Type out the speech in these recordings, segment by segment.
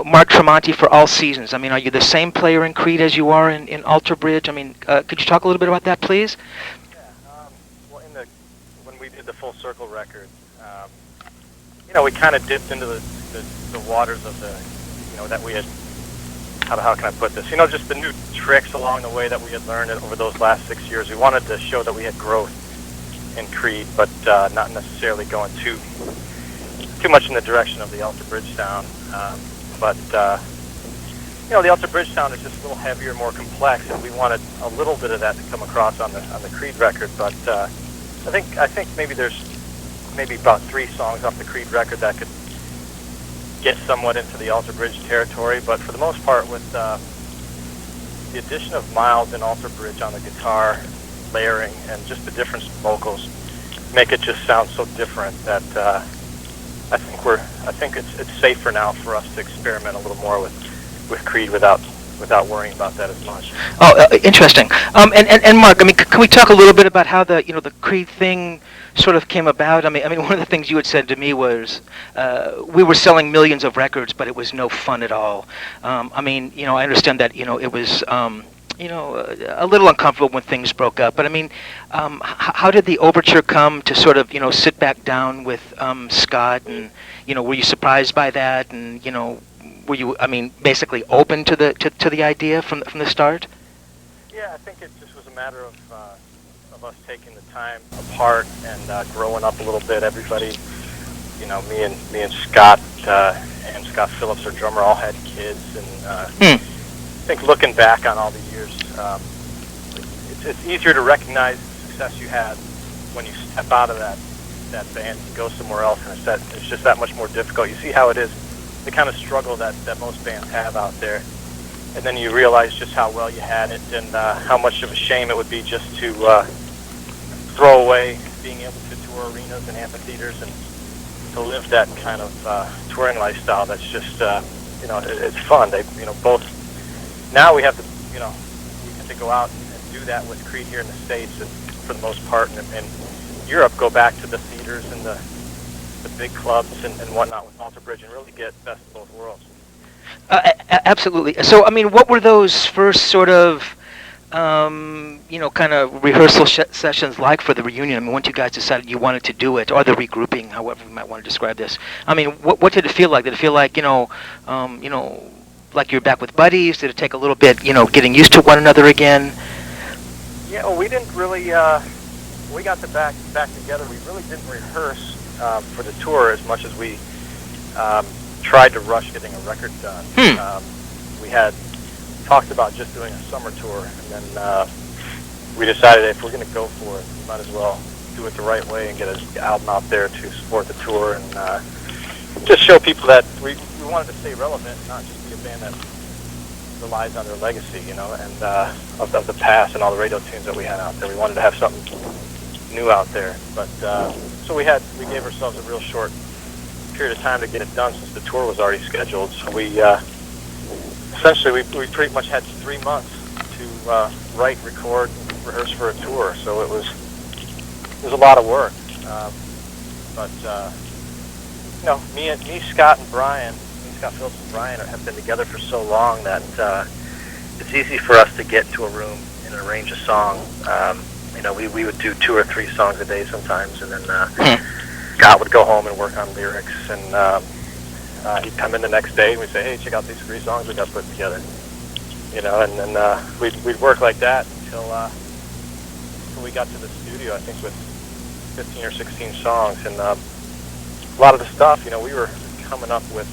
Mark Tremonti for all seasons. I mean, are you the same player in Creed as you are in Alter Bridge? I mean, could you talk a little bit about that, please? Yeah. Well, when we did the Full Circle record, we kind of dipped into the waters of that we had. How can I put this? Just the new tricks along the way that we had learned over those last 6 years. We wanted to show that we had growth in Creed, but not necessarily going too much in the direction of the Alter Bridge sound. But the Alter Bridge sound is just a little heavier, more complex, and we wanted a little bit of that to come across on the Creed record. But I think maybe there's about 3 songs off the Creed record that could get somewhat into the Alter Bridge territory. But for the most part, with the addition of Miles and Alter Bridge on the guitar, layering, and just the difference in vocals, make it just sound so different that I think it's safer now for us to experiment a little more with Creed without worrying about that as much. Oh, interesting. And Mark, I mean, can we talk a little bit about how the Creed thing sort of came about? I mean, one of the things you had said to me was we were selling millions of records, but it was no fun at all. I mean, I understand that it was a little uncomfortable when things broke up. But I mean, how did the overture come to sort of sit back down with Scott, and were you surprised by that, and were you, I mean, basically open to the idea from the start? Yeah, I think it just was a matter of us taking the time apart and growing up a little bit. Everybody, me and Scott and Scott Phillips, our drummer, all had kids, and I think looking back on all the years, it's easier to recognize the success you had when you step out of that band and go somewhere else, and it's just that much more difficult. You see how it is, the kind of struggle that most bands have out there, and then you realize just how well you had it, and how much of a shame it would be just to throw away being able to tour arenas and amphitheaters and to live that kind of touring lifestyle. That's just it's fun. They both now we have to we get to go out and do that with Creed here in the States, and for the most part, and in Europe, go back to the theaters and the big clubs and whatnot with Alter Bridge and really get best of both worlds. Absolutely. So, I mean, what were those first sort of kind of rehearsal sessions like for the reunion? I mean, once you guys decided you wanted to do it, or the regrouping, however we might want to describe this. I mean, what did it feel like? Did it feel like like you're back with buddies? Did it take a little bit, getting used to one another again? Yeah, well, we didn't really. We got back together. We really didn't rehearse for the tour as much as we tried to rush getting a record done. We had talked about just doing a summer tour, and then we decided if we're going to go for it, we might as well do it the right way and get an album out there to support the tour and just show people that we wanted to stay relevant, not just be a band that relies on their legacy, and of the past and all the radio tunes that we had out there. We wanted to have something new out there, but so we gave ourselves a real short period of time to get it done since the tour was already scheduled. So we essentially we pretty much had 3 months to write, record, and rehearse for a tour. So it was a lot of work, but me, Scott Phillips and Brian have been together for so long that it's easy for us to get into a room and arrange a song. We would do 2 or 3 songs a day sometimes, and then Scott would go home and work on lyrics, and he'd come in the next day and we'd say, hey, check out these 3 songs we got put together, and then we'd work like that until we got to the studio, I think with 15 or 16 songs, and a lot of the stuff, we were coming up with,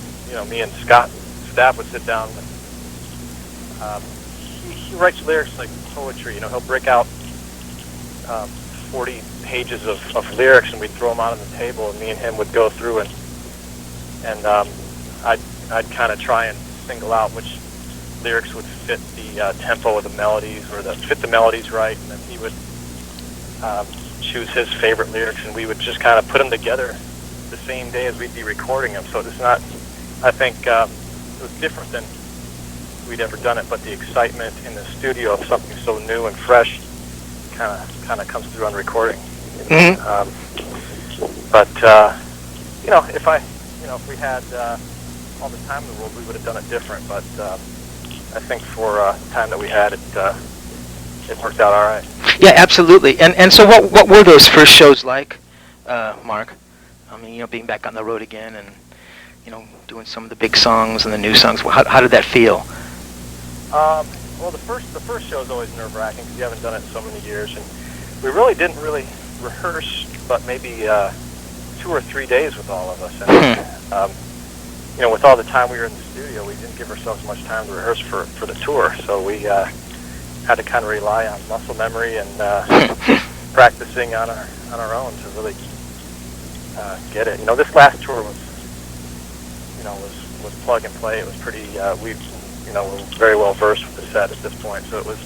me and Scott, staff would sit down, and he writes lyrics like poetry, he'll break out 40 pages of lyrics, and we'd throw them out on the table, and me and him would go through, and I'd kind of try and single out which lyrics would fit the tempo of the melodies, or fit the melodies right, and then he would choose his favorite lyrics, and we would just kind of put them together the same day as we'd be recording them. So it's not, I think it was different than we'd ever done it, but the excitement in the studio of something so new and fresh kind of comes through on recording. But if we had all the time in the world, we would have done it different. But I think for the time that we had, it worked out all right. Yeah, absolutely. And so what were those first shows like, Mark? I mean, being back on the road again and, doing some of the big songs and the new songs. How did that feel? Well, the first show is always nerve-wracking because you haven't done it in so many years, and we really didn't rehearse, but maybe 2 or 3 days with all of us. And with all the time we were in the studio, we didn't give ourselves much time to rehearse for the tour. So we had to kind of rely on muscle memory and practicing on our own to really get it. This last tour was plug and play. It was pretty. We're very well versed with the set at this point, so it was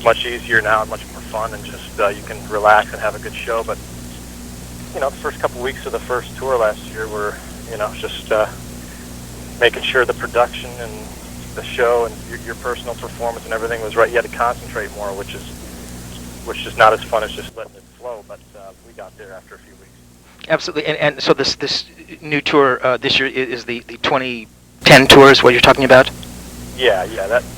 much easier now and much more fun, and just you can relax and have a good show. But the first couple weeks of the first tour last year were just making sure the production and the show and your personal performance and everything was right. You had to concentrate more, which is not as fun as just letting it flow. But we got there after a few weeks. Absolutely, and so this new tour this year is the 2010 tour is what you're talking about? Yeah.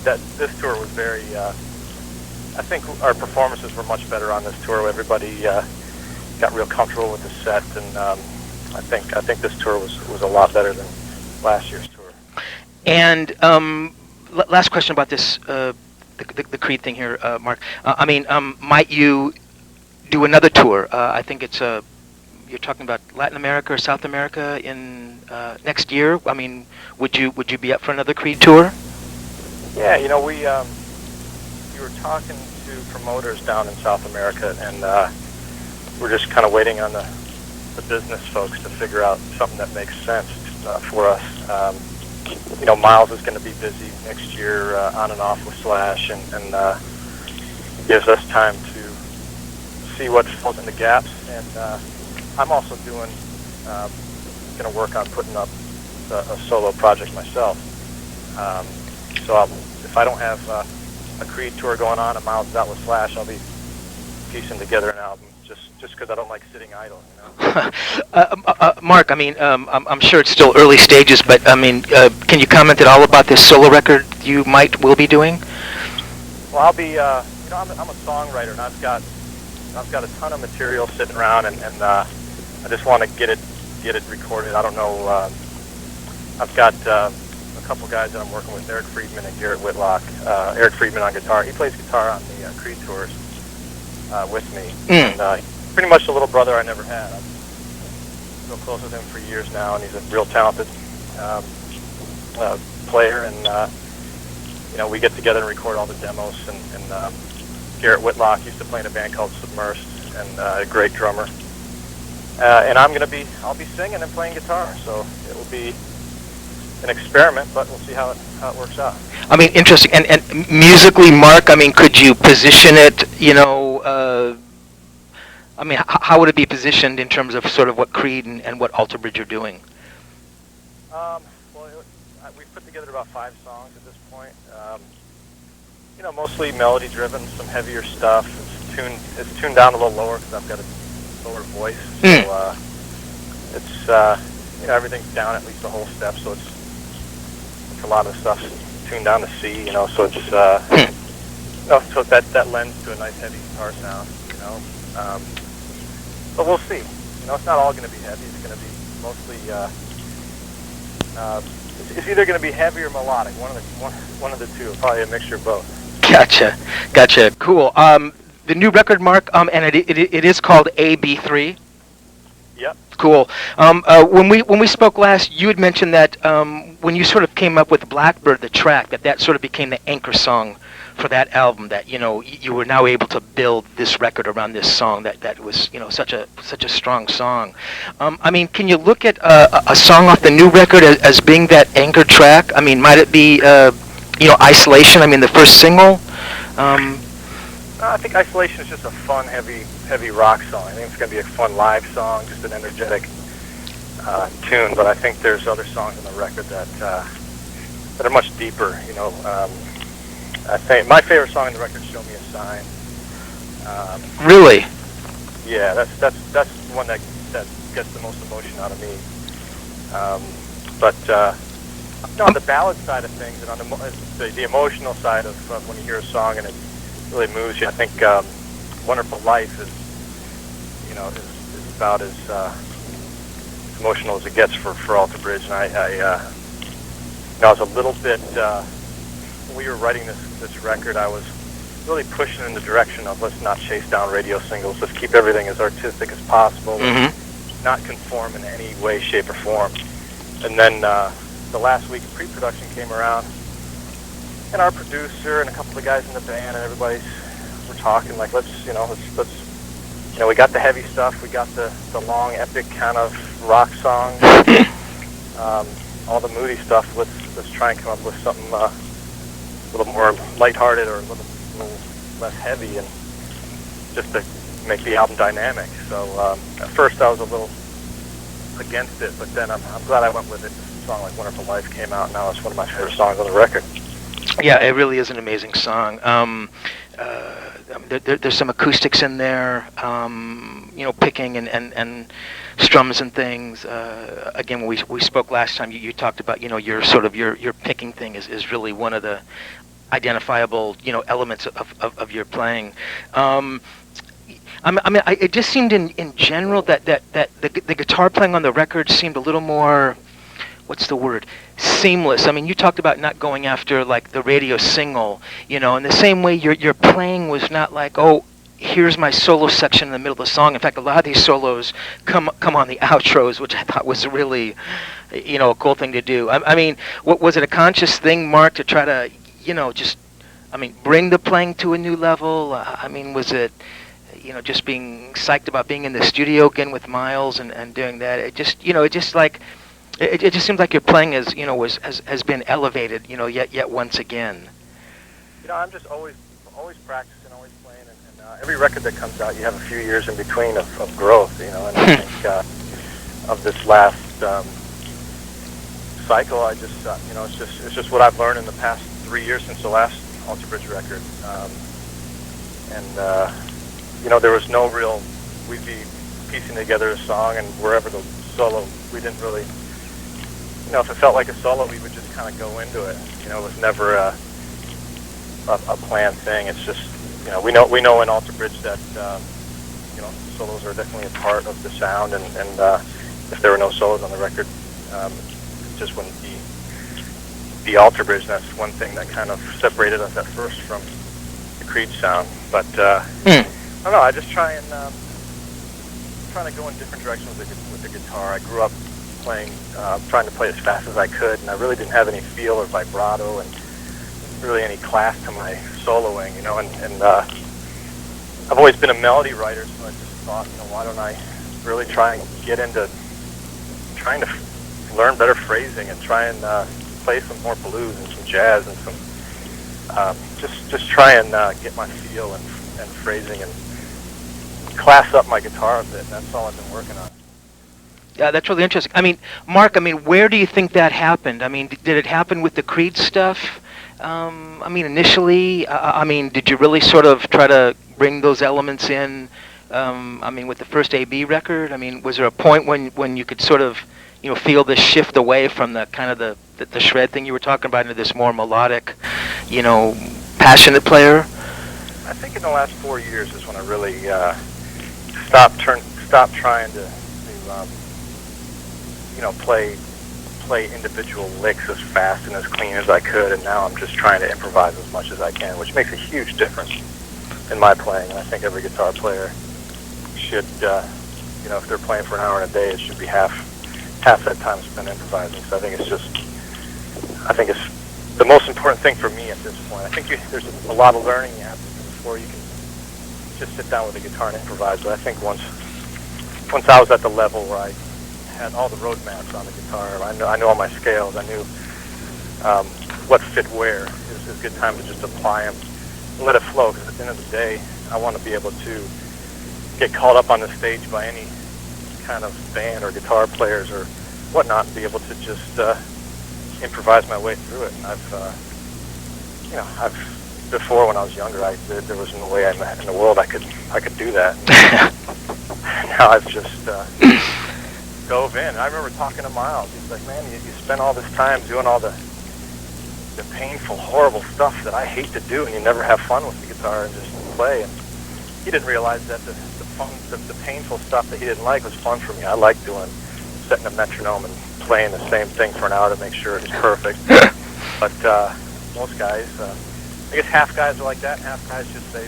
This tour was very. I think our performances were much better on this tour. Everybody got real comfortable with the set, and I think this tour was a lot better than last year's tour. And last question about this the Creed thing here, Mark. Might you do another tour? I think it's you're talking about Latin America or South America in next year. I mean, would you be up for another Creed tour? Yeah, we were talking to promoters down in South America, and we're just kind of waiting on the business folks to figure out something that makes sense for us. Miles is going to be busy next year on and off with Slash, and gives us time to see what fills in the gaps. And I'm also going to work on putting up a solo project myself. So if I don't have a Creed tour going on and Miles is out with Slash, I'll be piecing together an album just because I don't like sitting idle. Mark, I'm sure it's still early stages, but can you comment at all about this solo record you will be doing? Well, I'll be. I'm a songwriter, and I've got a ton of material sitting around, and I just want to get it recorded. I don't know. I've got a couple guys that I'm working with, Eric Friedman and Garrett Whitlock. Eric Friedman on guitar. He plays guitar on the Creed tours with me. And pretty much the little brother I never had. I'm real close with him for years now, and he's a real talented player. And we get together and record all the demos. And Garrett Whitlock used to play in a band called Submersed, and a great drummer. And I'll be singing and playing guitar, so it will be an experiment, but we'll see how it works out. Interesting. And musically, Mark, could you position it, how would it be positioned in terms of sort of what Creed and what Alter Bridge are doing? We've put together about 5 songs at this point. Mostly melody-driven, some heavier stuff. It's tuned down a little lower because I've got a lower voice. So it's everything's down at least a whole step. So it's a lot of stuff's tuned down to C. So it's so that lends to a nice heavy guitar sound. But we'll see. It's not all going to be heavy. It's going to be mostly. It's either going to be heavy or melodic. One of the two. Probably a mixture of both. Gotcha. Cool. The new record, Mark, and it is called AB3. Yep. Cool. When we spoke last, you had mentioned that when you sort of came up with Blackbird, the track, that sort of became the anchor song for that album. That you were now able to build this record around this song. That was such a strong song. Can you look at a song off the new record as being that anchor track? Might it be Isolation? The first single. I think Isolation is just a fun, heavy rock song. I think it's going to be a fun live song, just an energetic tune. But I think there's other songs on the record that are much deeper. I think my favorite song on the record is "Show Me a Sign." Really? Yeah, that's the one that gets the most emotion out of me. But No, on the ballad side of things, and on the emotional side of when you hear a song and it really moves you, I think "Wonderful Life" is about as emotional as it gets for Alter Bridge. And I was a little bit when we were writing this record, I was really pushing in the direction of let's not chase down radio singles. Let's keep everything as artistic as possible, and not conform in any way, shape, or form. And then the last week of pre-production came around, and our producer and a couple of guys in the band and we're talking like let's we got the heavy stuff, we got the long epic kind of rock songs, all the moody stuff. Let's try and come up with something a little more lighthearted or a little less heavy, and just to make the album dynamic. So at first I was a little against it, but then I'm glad I went with it. A song like "Wonderful Life" came out, and now it's one of my favorite songs on the record. Yeah, it really is an amazing song. There's some acoustics in there, picking and strums and things. Again, when we spoke last time, you talked about, your picking thing is really one of the identifiable, elements of your playing. It just seemed in general that the guitar playing on the record seemed a little more, what's the word, seamless. I mean, you talked about not going after like the radio single, in the same way your playing was not like, oh, here's my solo section in the middle of the song. In fact, a lot of these solos come on the outros, which I thought was really, a cool thing to do. I mean, was it a conscious thing, Mark, to try to, bring the playing to a new level? Was it, just being psyched about being in the studio again with Miles and doing that? It just seems like your playing has been elevated, yet once again. I'm just always practicing, always playing, and every record that comes out, you have a few years in between of growth, and I think of this last cycle, I just, it's just what I've learned in the past 3 years since the last Alter Bridge record, there was no real, we'd be piecing together a song, and wherever the solo, we didn't really, if it felt like a solo, we would just kind of go into it. It was never a planned thing. It's just, we know in Alter Bridge that, solos are definitely a part of the sound, and if there were no solos on the record, it just wouldn't be Alter Bridge. That's one thing that kind of separated us at first from the Creed sound. But, I don't know, I just trying to go in different directions with the guitar. I grew up trying to play as fast as I could, and I really didn't have any feel or vibrato and really any class to my soloing, and I've always been a melody writer, so I just thought, why don't I really try and get into trying to learn better phrasing and try and play some more blues and some jazz and some just try and get my feel and phrasing and class up my guitar a bit, and that's all I've been working on. Yeah, that's really interesting. Mark, where do you think that happened? Did it happen with the Creed stuff? Initially, did you really sort of try to bring those elements in? With the first AB record, was there a point when you could sort of, feel this shift away from the kind of the shred thing you were talking about into this more melodic, passionate player? I think in the last 4 years is when I really stopped trying to play individual licks as fast and as clean as I could, and now I'm just trying to improvise as much as I can, which makes a huge difference in my playing. And I think every guitar player should, if they're playing for an hour in a day, it should be half that time spent improvising. So I think it's the most important thing for me at this point. I think there's a lot of learning you have to do before you can just sit down with a guitar and improvise. But I think once I was at the level where I had all the road maps on the guitar, I knew all my scales, I knew what fit where. It was a good time to just apply them and let it flow, because at the end of the day, I want to be able to get called up on the stage by any kind of band or guitar players or whatnot, and be able to just improvise my way through it. And I've before, when I was younger, there was no way in the world I could do that. Now I've just dove in. I remember talking to Miles. He's like, man, you spend all this time doing all the painful, horrible stuff that I hate to do, and you never have fun with the guitar and just play. And he didn't realize that the painful stuff that he didn't like was fun for me. I like setting a metronome and playing the same thing for an hour to make sure it's perfect. But most guys, I guess half guys are like that, and half guys just say,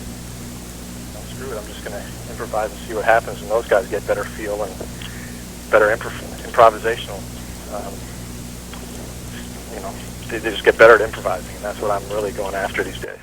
"Oh, screw it, I'm just going to improvise and see what happens." And those guys get better feel and better improvisational. They just get better at improvising, and that's what I'm really going after these days.